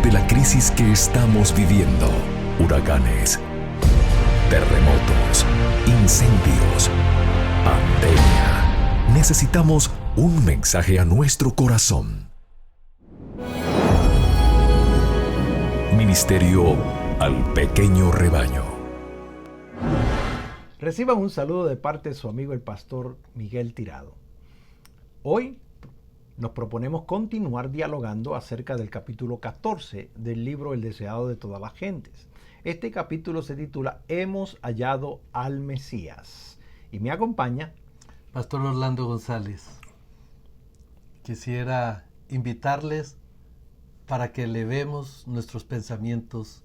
de la crisis que estamos viviendo: huracanes, terremotos, incendios, pandemia. Necesitamos un mensaje a nuestro corazón. Ministerio al pequeño rebaño. Reciban un saludo de parte de su amigo el pastor Miguel Tirado. Hoy nos proponemos continuar dialogando acerca del capítulo 14 del libro El deseado de todas las gentes. Este capítulo se titula Hemos hallado al Mesías y me acompaña Pastor Orlando González. Quisiera invitarles para que elevemos nuestros pensamientos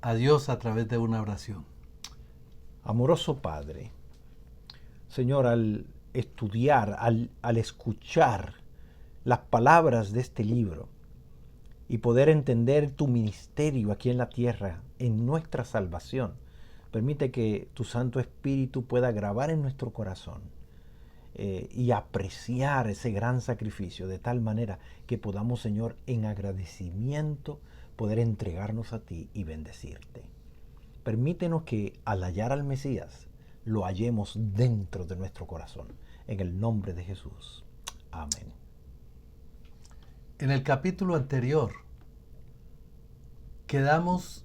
a Dios a través de una oración. Amoroso Padre, Señor, al estudiar, al escuchar las palabras de este libro y poder entender tu ministerio aquí en la tierra, en nuestra salvación, permite que tu Santo Espíritu pueda grabar en nuestro corazón y apreciar ese gran sacrificio de tal manera que podamos, Señor, en agradecimiento poder entregarnos a ti y bendecirte. Permítenos que al hallar al Mesías lo hallemos dentro de nuestro corazón. En el nombre de Jesús. Amén. En el capítulo anterior quedamos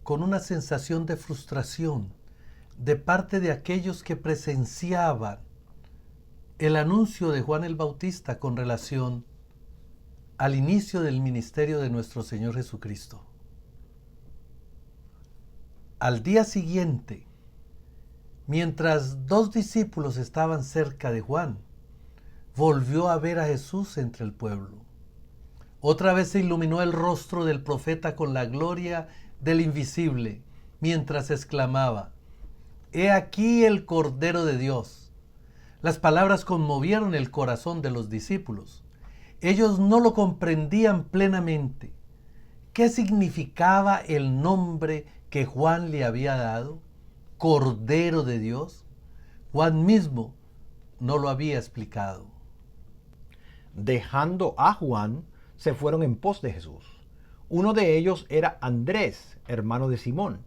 con una sensación de frustración de parte de aquellos que presenciaban el anuncio de Juan el Bautista con relación al inicio del ministerio de nuestro Señor Jesucristo. Al día siguiente, mientras dos discípulos estaban cerca de Juan, volvió a ver a Jesús entre el pueblo. Otra vez se iluminó el rostro del profeta con la gloria del invisible, mientras exclamaba: «He aquí el Cordero de Dios». Las palabras conmovieron el corazón de los discípulos. Ellos no lo comprendían plenamente. ¿Qué significaba el nombre que Juan le había dado? Cordero de Dios. Juan mismo no lo había explicado. Dejando a Juan, se fueron en pos de Jesús. Uno de ellos era Andrés, hermano de Simón.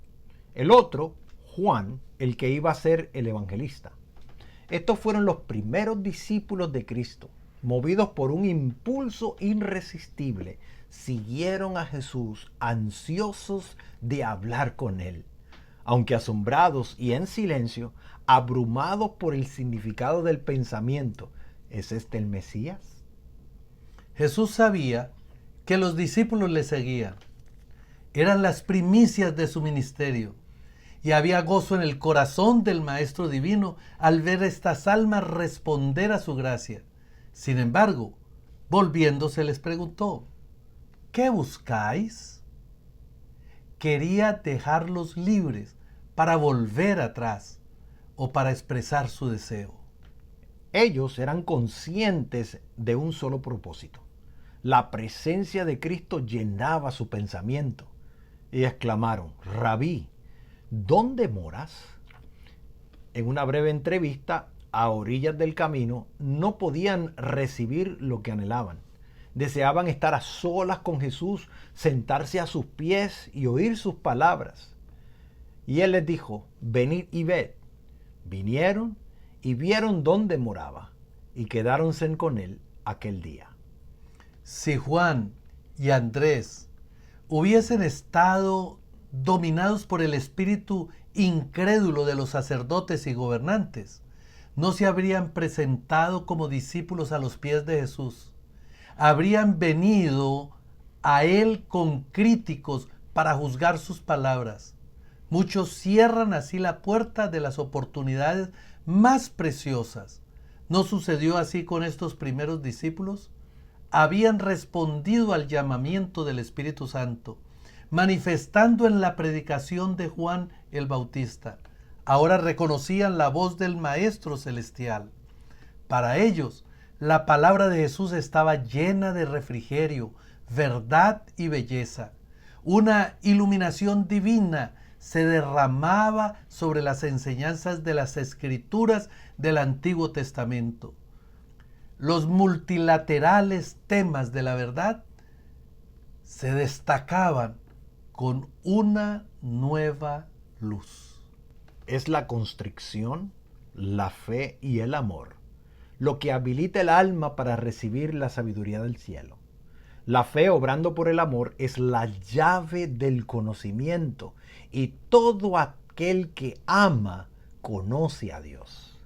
El otro, Juan, el que iba a ser el evangelista. Estos fueron los primeros discípulos de Cristo. Movidos por un impulso irresistible, siguieron a Jesús ansiosos de hablar con él. Aunque asombrados y en silencio, abrumados por el significado del pensamiento, ¿es este el Mesías? Jesús sabía que los discípulos le seguían. Eran las primicias de su ministerio. Y había gozo en el corazón del Maestro Divino al ver estas almas responder a su gracia. Sin embargo, volviéndose les preguntó: ¿qué buscáis? Quería dejarlos libres para volver atrás o para expresar su deseo. Ellos eran conscientes de un solo propósito. La presencia de Cristo llenaba su pensamiento y exclamaron: Rabí, ¿dónde moras? En una breve entrevista, a orillas del camino, no podían recibir lo que anhelaban. Deseaban estar a solas con Jesús, sentarse a sus pies y oír sus palabras. Y él les dijo: venid y ved. Vinieron y vieron dónde moraba, y quedáronse con él aquel día. Si Juan y Andrés hubiesen estado dominados por el espíritu incrédulo de los sacerdotes y gobernantes, no se habrían presentado como discípulos a los pies de Jesús. Habrían venido a él con críticos para juzgar sus palabras. Muchos cierran así la puerta de las oportunidades más preciosas. ¿No sucedió así con estos primeros discípulos? Habían respondido al llamamiento del Espíritu Santo, manifestando en la predicación de Juan el Bautista. Ahora reconocían la voz del Maestro Celestial. Para ellos, la palabra de Jesús estaba llena de refrigerio, verdad y belleza. Una iluminación divina se derramaba sobre las enseñanzas de las Escrituras del Antiguo Testamento. Los multilaterales temas de la verdad se destacaban con una nueva luz. Es la constricción, la fe y el amor lo que habilita el alma para recibir la sabiduría del cielo. La fe, obrando por el amor, es la llave del conocimiento, y todo aquel que ama conoce a Dios.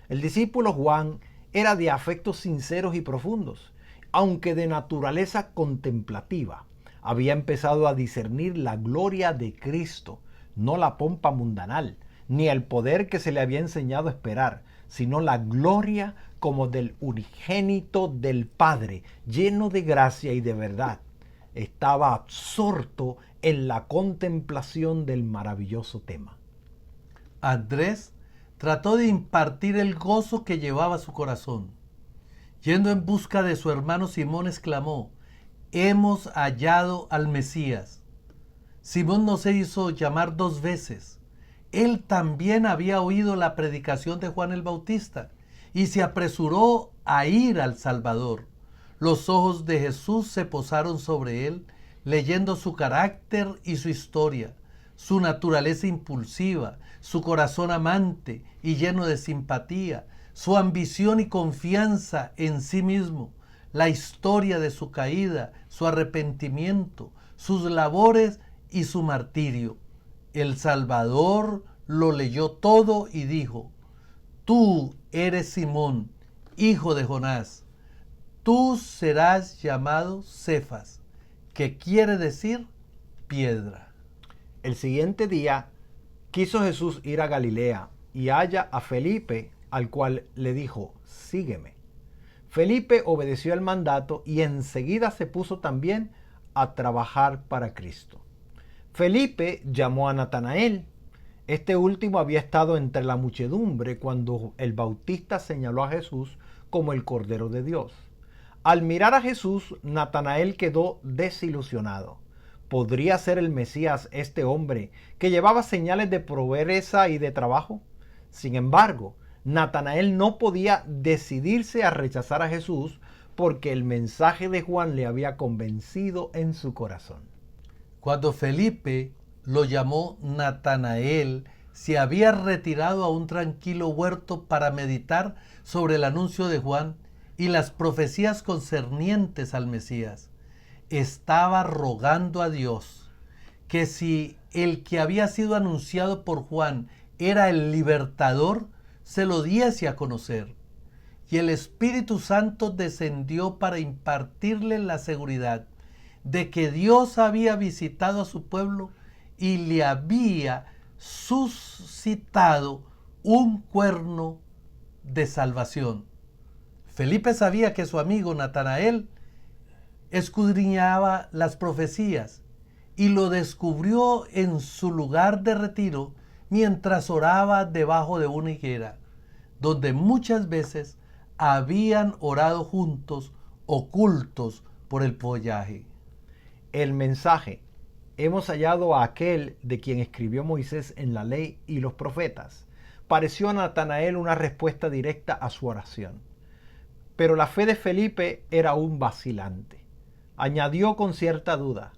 El discípulo Juan era de afectos sinceros y profundos, aunque de naturaleza contemplativa. Había empezado a discernir la gloria de Cristo, no la pompa mundanal, ni el poder que se le había enseñado a esperar, sino la gloria como del unigénito del Padre, lleno de gracia y de verdad. Estaba absorto en la contemplación del maravilloso tema. Andrés trató de impartir el gozo que llevaba su corazón. Yendo en busca de su hermano Simón, exclamó: «Hemos hallado al Mesías». Simón no se hizo llamar 2 veces. Él también había oído la predicación de Juan el Bautista y se apresuró a ir al Salvador. Los ojos de Jesús se posaron sobre él, leyendo su carácter y su historia, su naturaleza impulsiva, su corazón amante y lleno de simpatía, su ambición y confianza en sí mismo, la historia de su caída, su arrepentimiento, sus labores y su martirio. El Salvador lo leyó todo y dijo: «Tú eres Simón, hijo de Jonás. Tú serás llamado Cefas», que quiere decir piedra. El siguiente día quiso Jesús ir a Galilea y halla a Felipe, al cual le dijo: «Sígueme». Felipe obedeció el mandato y enseguida se puso también a trabajar para Cristo. Felipe llamó a Natanael. Este último había estado entre la muchedumbre cuando el Bautista señaló a Jesús como el Cordero de Dios. Al mirar a Jesús, Natanael quedó desilusionado. ¿Podría ser el Mesías este hombre que llevaba señales de pobreza y de trabajo? Sin embargo, Natanael no podía decidirse a rechazar a Jesús porque el mensaje de Juan le había convencido en su corazón. Cuando Felipe lo llamó Natanael, se había retirado a un tranquilo huerto para meditar sobre el anuncio de Juan y las profecías concernientes al Mesías. Estaba rogando a Dios que si el que había sido anunciado por Juan era el libertador, se lo diese a conocer. Y el Espíritu Santo descendió para impartirle la seguridad de que Dios había visitado a su pueblo y le había suscitado un cuerno de salvación. Felipe sabía que su amigo Natanael escudriñaba las profecías y lo descubrió en su lugar de retiro mientras oraba debajo de una higuera, donde muchas veces habían orado juntos, ocultos por el follaje. El mensaje: «Hemos hallado a aquel de quien escribió Moisés en la ley y los profetas», pareció a Natanael una respuesta directa a su oración. Pero la fe de Felipe era aún vacilante. Añadió con cierta duda: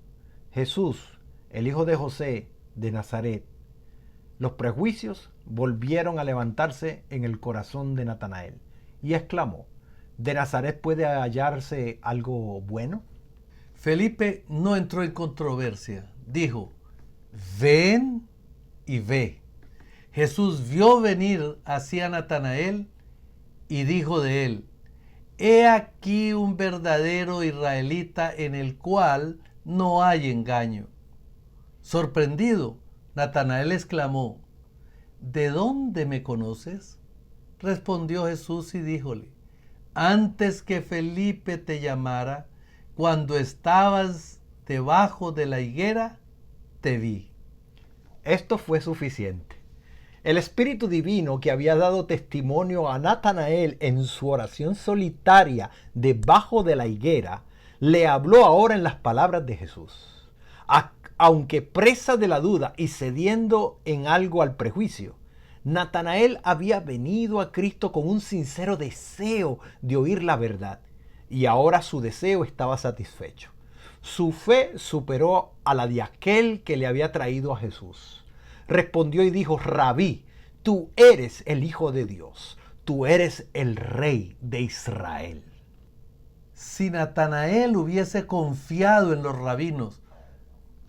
«Jesús, el hijo de José de Nazaret». Los prejuicios volvieron a levantarse en el corazón de Natanael y exclamó: ¿de Nazaret puede hallarse algo bueno? Felipe no entró en controversia. Dijo: «Ven y ve». Jesús vio venir hacia Natanael y dijo de él: «He aquí un verdadero israelita en el cual no hay engaño». Sorprendido, Natanael exclamó: «¿De dónde me conoces?». Respondió Jesús y díjole: «Antes que Felipe te llamara, cuando estabas debajo de la higuera, te vi». Esto fue suficiente. El Espíritu Divino, que había dado testimonio a Natanael en su oración solitaria debajo de la higuera, le habló ahora en las palabras de Jesús. Aunque presa de la duda y cediendo en algo al prejuicio, Natanael había venido a Cristo con un sincero deseo de oír la verdad, y ahora su deseo estaba satisfecho. Su fe superó a la de aquel que le había traído a Jesús. Respondió y dijo: Rabí, tú eres el Hijo de Dios, tú eres el Rey de Israel. Si Natanael hubiese confiado en los rabinos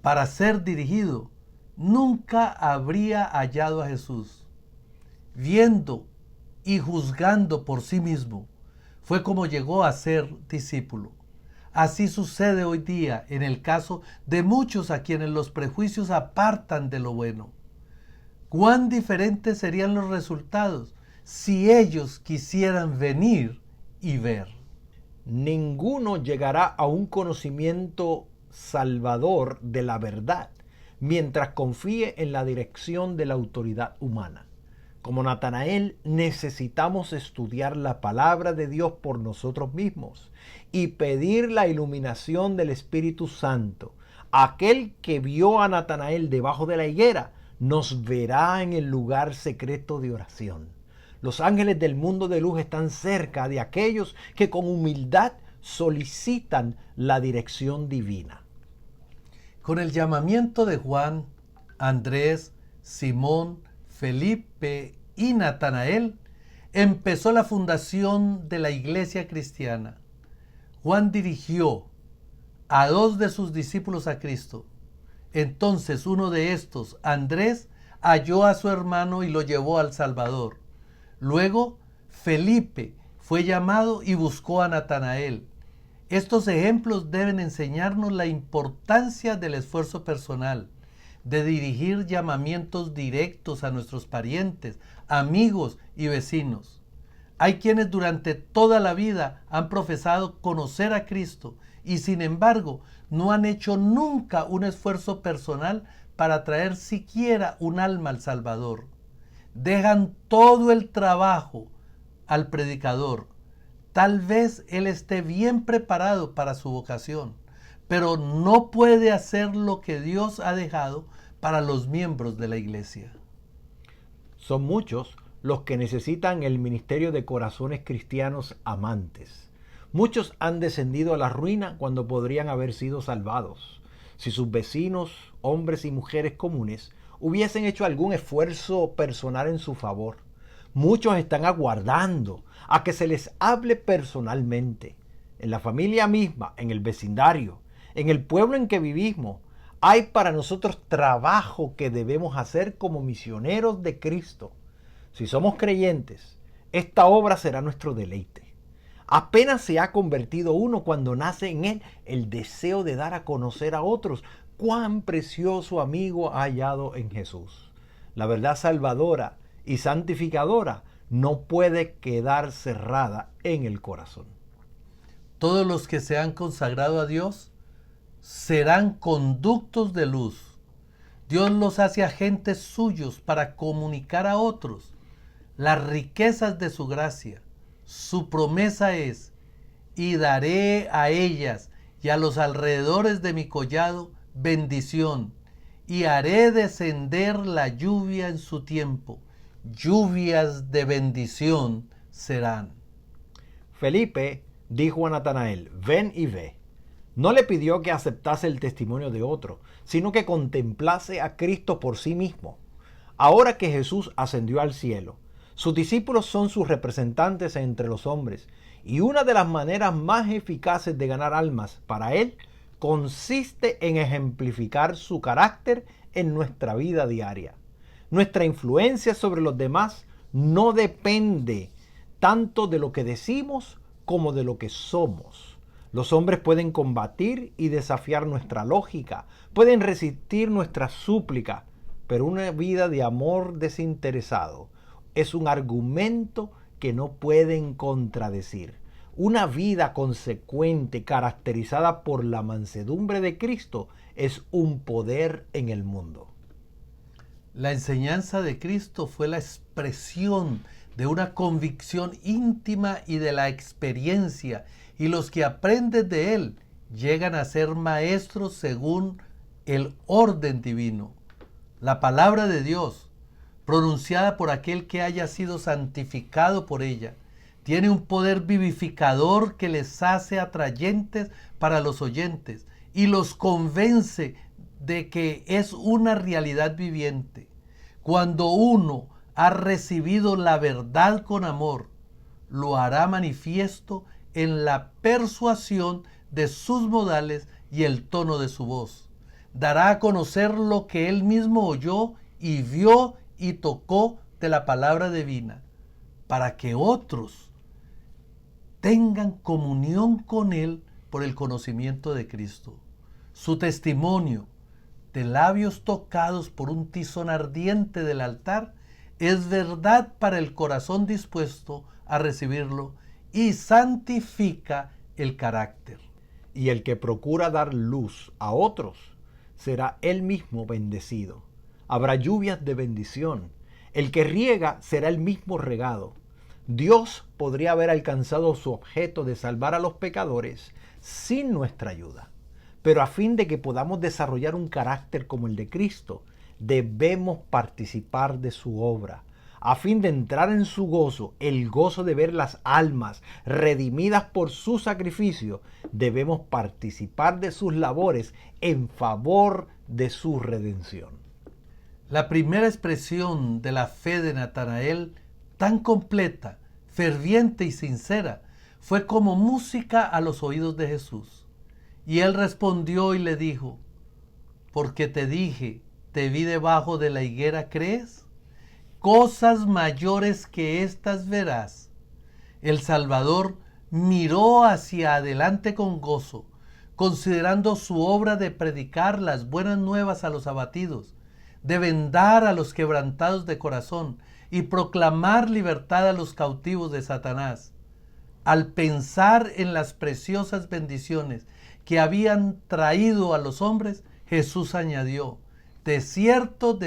para ser dirigido, nunca habría hallado a Jesús. Viendo y juzgando por sí mismo, fue como llegó a ser discípulo. Así sucede hoy día en el caso de muchos a quienes los prejuicios apartan de lo bueno. ¿Cuán diferentes serían los resultados si ellos quisieran venir y ver? Ninguno llegará a un conocimiento salvador de la verdad mientras confíe en la dirección de la autoridad humana. Como Natanael, necesitamos estudiar la palabra de Dios por nosotros mismos y pedir la iluminación del Espíritu Santo. Aquel que vio a Natanael debajo de la higuera nos verá en el lugar secreto de oración. Los ángeles del mundo de luz están cerca de aquellos que con humildad solicitan la dirección divina. Con el llamamiento de Juan, Andrés, Simón, Felipe y Natanael, empezó la fundación de la iglesia cristiana. Juan dirigió a 2 de sus discípulos a Cristo. Entonces uno de estos, Andrés, halló a su hermano y lo llevó al Salvador. Luego, Felipe fue llamado y buscó a Natanael. Estos ejemplos deben enseñarnos la importancia del esfuerzo personal, de dirigir llamamientos directos a nuestros parientes, amigos y vecinos. Hay quienes durante toda la vida han profesado conocer a Cristo y sin embargo no han hecho nunca un esfuerzo personal para traer siquiera un alma al Salvador. Dejan todo el trabajo al predicador. Tal vez él esté bien preparado para su vocación, pero no puede hacer lo que Dios ha dejado para los miembros de la iglesia. Son muchos los que necesitan el ministerio de corazones cristianos amantes. Muchos han descendido a la ruina cuando podrían haber sido salvados. Si sus vecinos, hombres y mujeres comunes, hubiesen hecho algún esfuerzo personal en su favor. Muchos están aguardando a que se les hable personalmente. En la familia misma, en el vecindario, en el pueblo en que vivimos, hay para nosotros trabajo que debemos hacer como misioneros de Cristo. Si somos creyentes, esta obra será nuestro deleite. Apenas se ha convertido uno cuando nace en él el deseo de dar a conocer a otros cuán precioso amigo ha hallado en Jesús. La verdad salvadora y santificadora no puede quedar cerrada en el corazón. Todos los que se han consagrado a Dios serán conductos de luz. Dios los hace agentes suyos para comunicar a otros las riquezas de su gracia. Su promesa es: y daré a ellas y a los alrededores de mi collado bendición, y haré descender la lluvia en su tiempo. Lluvias de bendición serán. Felipe dijo a Natanael: ven y ve. No le pidió que aceptase el testimonio de otro, sino que contemplase a Cristo por sí mismo. Ahora que Jesús ascendió al cielo, sus discípulos son sus representantes entre los hombres, y una de las maneras más eficaces de ganar almas para Él consiste en ejemplificar su carácter en nuestra vida diaria. Nuestra influencia sobre los demás no depende tanto de lo que decimos como de lo que somos. Los hombres pueden combatir y desafiar nuestra lógica, pueden resistir nuestra súplica, pero una vida de amor desinteresado es un argumento que no pueden contradecir. Una vida consecuente, caracterizada por la mansedumbre de Cristo, es un poder en el mundo. La enseñanza de Cristo fue la expresión de una convicción íntima y de la experiencia, y los que aprenden de Él llegan a ser maestros según el orden divino. La palabra de Dios, pronunciada por aquel que haya sido santificado por ella, tiene un poder vivificador que les hace atrayentes para los oyentes y los convence de que es una realidad viviente. Cuando uno ha recibido la verdad con amor, lo hará manifiesto en la persuasión de sus modales y el tono de su voz. Dará a conocer lo que él mismo oyó y vio y tocó de la palabra divina, para que otros tengan comunión con él por el conocimiento de Cristo. Su testimonio, de labios tocados por un tizón ardiente del altar, es verdad para el corazón dispuesto a recibirlo y santifica el carácter. Y el que procura dar luz a otros será él mismo bendecido. Habrá lluvias de bendición. El que riega será el mismo regado. Dios podría haber alcanzado su objeto de salvar a los pecadores sin nuestra ayuda. Pero a fin de que podamos desarrollar un carácter como el de Cristo, debemos participar de su obra. A fin de entrar en su gozo, el gozo de ver las almas redimidas por su sacrificio, debemos participar de sus labores en favor de su redención. La primera expresión de la fe de Natanael, tan completa, ferviente y sincera, fue como música a los oídos de Jesús. Y él respondió y le dijo: porque te dije, te vi debajo de la higuera, ¿crees? Cosas mayores que estas verás. El Salvador miró hacia adelante con gozo, considerando su obra de predicar las buenas nuevas a los abatidos, de vendar a los quebrantados de corazón y proclamar libertad a los cautivos de Satanás. Al pensar en las preciosas bendiciones que habían traído a los hombres, Jesús añadió: de cierto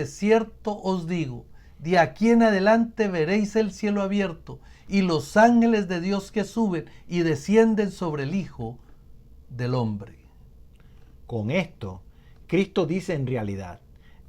os digo, de aquí en adelante veréis el cielo abierto y los ángeles de Dios que suben y descienden sobre el Hijo del Hombre. Con esto, Cristo dice en realidad: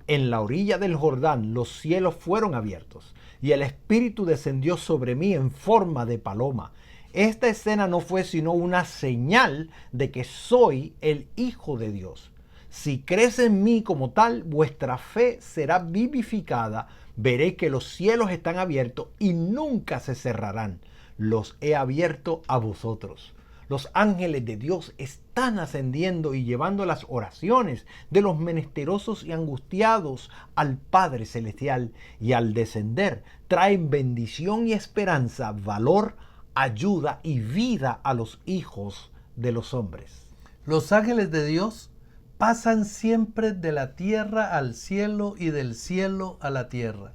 en la orilla del Jordán los cielos fueron abiertos y el Espíritu descendió sobre mí en forma de paloma. Esta escena no fue sino una señal de que soy el Hijo de Dios. Si crees en mí como tal, vuestra fe será vivificada. Veréis que los cielos están abiertos y nunca se cerrarán. Los he abierto a vosotros. Los ángeles de Dios están ascendiendo y llevando las oraciones de los menesterosos y angustiados al Padre Celestial, y al descender traen bendición y esperanza, valor, ayuda y vida a los hijos de los hombres. Los ángeles de Dios pasan siempre de la tierra al cielo y del cielo a la tierra.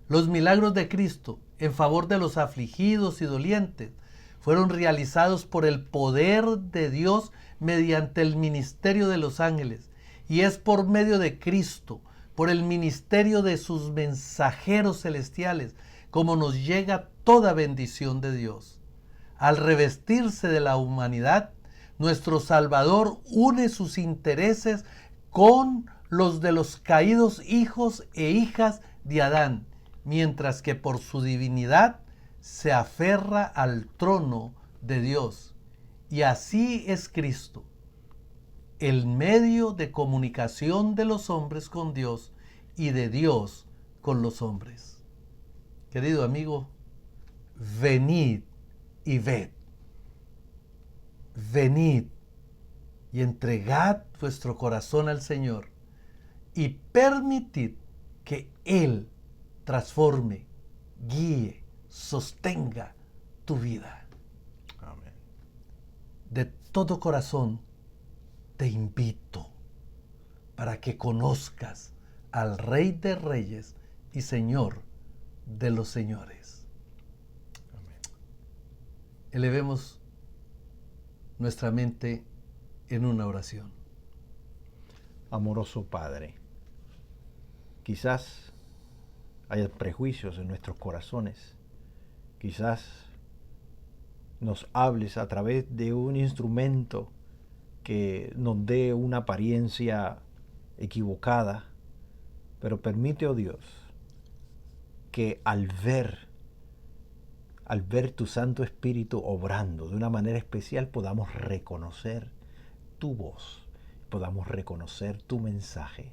Los milagros de Cristo en favor de los afligidos y dolientes fueron realizados por el poder de Dios mediante el ministerio de los ángeles, y es por medio de Cristo, por el ministerio de sus mensajeros celestiales, como nos llega toda bendición de Dios. Al revestirse de la humanidad, nuestro Salvador une sus intereses con los de los caídos hijos e hijas de Adán, mientras que por su divinidad se aferra al trono de Dios. Y así es Cristo, el medio de comunicación de los hombres con Dios y de Dios con los hombres. Querido amigo, venid y ved. Venid y entregad vuestro corazón al Señor y permitid que Él transforme, guíe, sostenga tu vida. Amén. De todo corazón te invito para que conozcas al Rey de Reyes y Señor de los señores. Amén. Elevemos nuestra mente en una oración. Amoroso Padre, quizás haya prejuicios en nuestros corazones. Quizás nos hables a través de un instrumento que nos dé una apariencia equivocada, pero permite, oh Dios, que al ver tu Santo Espíritu obrando de una manera especial, podamos reconocer tu voz podamos reconocer tu mensaje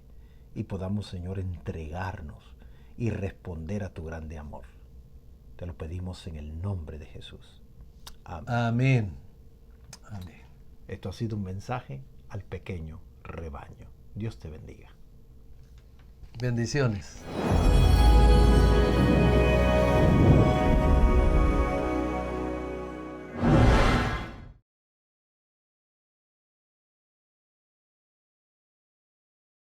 y podamos, Señor, entregarnos y responder a tu grande amor. Te lo pedimos en el nombre de Jesús. Amén. Amén. Amén. Esto ha sido un mensaje al pequeño rebaño. Dios te bendiga. Bendiciones.